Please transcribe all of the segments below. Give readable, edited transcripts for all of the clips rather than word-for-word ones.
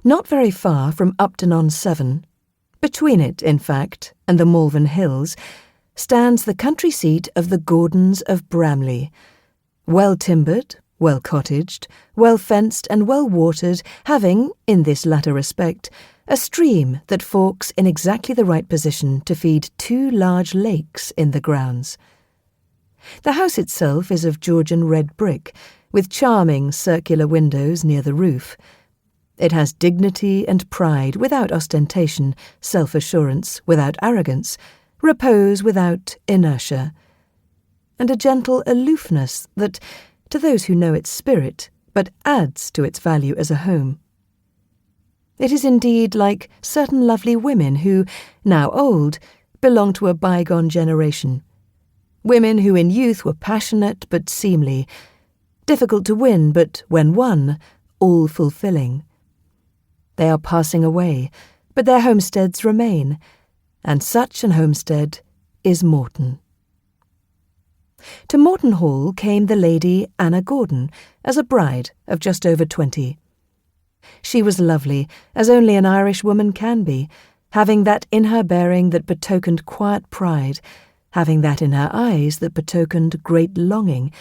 Not very far from Upton-on-Severn, between it, in fact, and the Malvern Hills, stands the country seat of the Gordons of Bramley, well-timbered, well-cottaged, well-fenced and well-watered, having, in this latter respect, a stream that forks in exactly the right position to feed two large lakes in the grounds. The house itself is of Georgian red brick, with charming circular windows near the roof. It has dignity and pride without ostentation, self-assurance without arrogance, repose without inertia, and a gentle aloofness that, to those who know its spirit, but adds to its value as a home. It is indeed like certain lovely women who, now old, belong to a bygone generation. Women who in youth were passionate but seemly, difficult to win but, when won, all-fulfilling. They are passing away, but their homesteads remain, and such an homestead is Morton. To Morton Hall came the Lady Anna Gordon as a bride of just over 20. She was lovely, as only an Irish woman can be, having that in her bearing that betokened quiet pride, having that in her eyes that betokened great longing,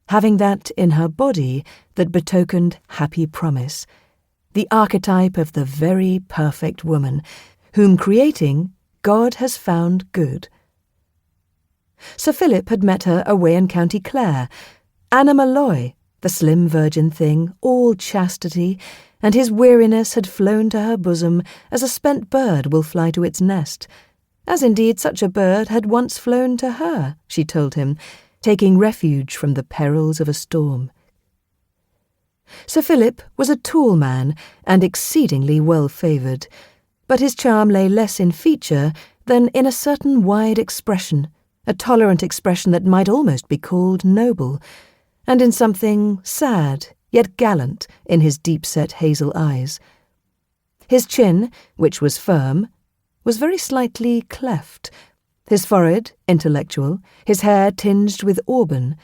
having that in her body that betokened happy promise, the archetype of the very perfect woman, whom creating, God has found good. Sir Philip had met her away in County Clare, Anna Malloy, the slim virgin thing, all chastity, and his weariness had flown to her bosom as a spent bird will fly to its nest, as indeed such a bird had once flown to her, she told him, taking refuge from the perils of a storm. Sir Philip was a tall man and exceedingly well-favoured, but his charm lay less in feature than in a certain wide expression, a tolerant expression that might almost be called noble, and in something sad yet gallant in his deep-set hazel eyes. His chin, which was firm, was very slightly cleft, his forehead intellectual, his hair tinged with auburn.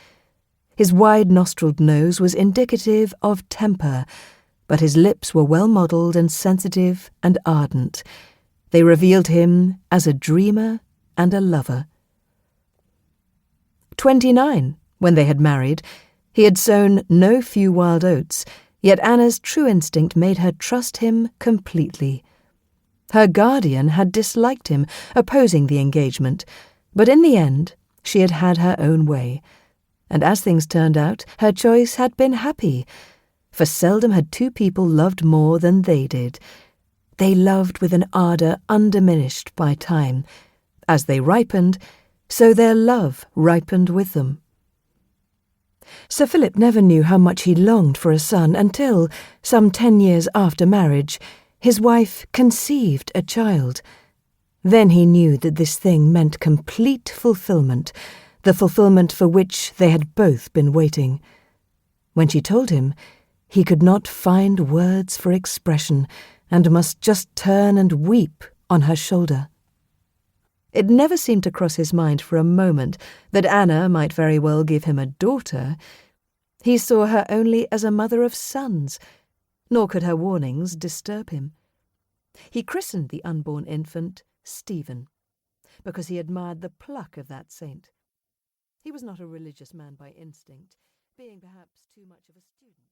His wide-nostriled nose was indicative of temper, but his lips were well-modelled and sensitive and ardent. They revealed him as a dreamer and a lover. 29, when they had married, he had sown no few wild oats, yet Anna's true instinct made her trust him completely. Her guardian had disliked him, opposing the engagement, but in the end she had had her own way, and as things turned out, her choice had been happy, for seldom had two people loved more than they did. They loved with an ardour undiminished by time. As they ripened, so their love ripened with them. Sir Philip never knew how much he longed for a son until, some 10 years after marriage, his wife conceived a child. Then he knew that this thing meant complete fulfilment, the fulfilment for which they had both been waiting. When she told him, he could not find words for expression, and must just turn and weep on her shoulder. It never seemed to cross his mind for a moment that Anna might very well give him a daughter. He saw her only as a mother of sons, nor could her warnings disturb him. He christened the unborn infant Stephen, because he admired the pluck of that saint. He was not a religious man by instinct, being perhaps too much of a student.